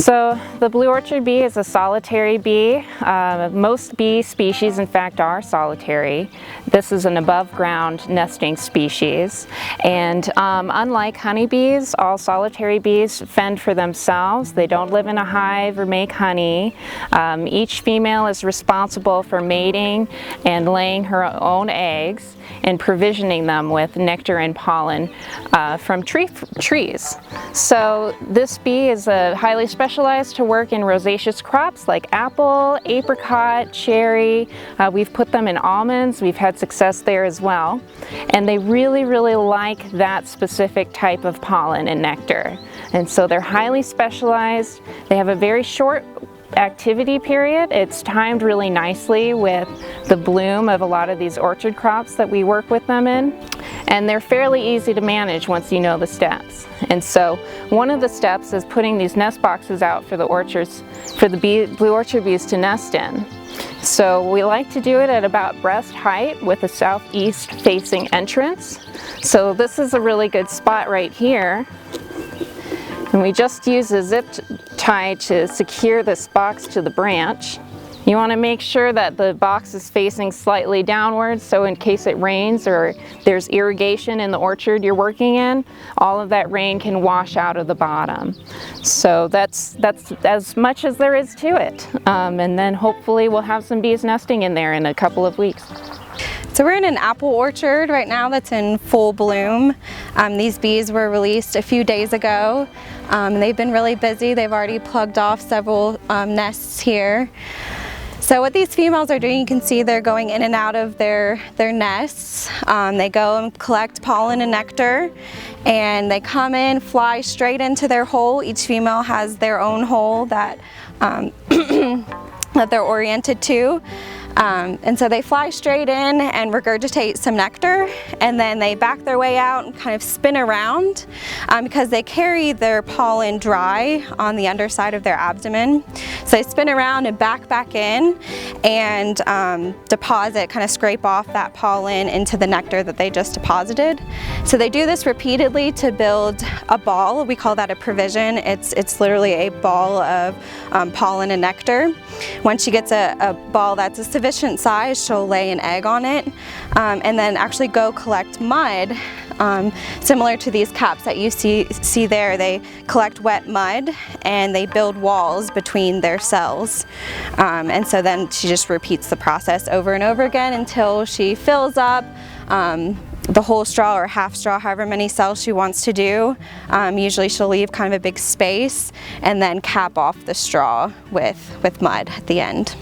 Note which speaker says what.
Speaker 1: So the blue orchard bee is a solitary bee. Most bee species, in fact, are solitary. This is an above ground nesting species. And unlike honeybees, all solitary bees fend for themselves. They don't live in a hive or make honey. Each female is responsible for mating and laying her own eggs and provisioning them with nectar and pollen from trees. So this bee is highly specialized to work in rosaceous crops like apple, apricot, cherry. We've put them in almonds. We've had success there as well. And they really, really like that specific type of pollen and nectar. And so they're highly specialized. They have a very short activity period. It's timed really nicely with the bloom of a lot of these orchard crops that we work with them in. And they're fairly easy to manage once you know the steps. And so one of the steps is putting these nest boxes out for the orchards, for the blue orchard bees to nest in. So we like to do it at about breast height with a southeast facing entrance. So this is a really good spot right here. And we just use a zip tie to secure this box to the branch. You want to make sure that the box is facing slightly downwards, so in case it rains or there's irrigation in the orchard you're working in, all of that rain can wash out of the bottom. So that's as much as there is to it. And then hopefully we'll have some bees nesting in there in a couple of weeks.
Speaker 2: So we're in an apple orchard right now that's in full bloom. These bees were released a few days ago. They've been really busy. They've already plugged off several nests here. So what these females are doing, you can see they're going in and out of their nests. They go and collect pollen and nectar, and they come in, fly straight into their hole. Each female has their own hole that, that they're oriented to. And so they fly straight in and regurgitate some nectar, and then they back their way out and kind of spin around because they carry their pollen dry on the underside of their abdomen. So they spin around and back in and deposit, kind of scrape off that pollen into the nectar that they just deposited. So they do this repeatedly to build a ball. We call that a provision. It's literally a ball of pollen and nectar. Once she gets a ball that's a sufficient size, she'll lay an egg on it and then actually go collect mud. Similar to these caps that you see there, they collect wet mud and they build walls between their cells. And so then she just repeats the process over and over again until she fills up the whole straw or half straw, however many cells she wants to do. Usually she'll leave kind of a big space and then cap off the straw with mud at the end.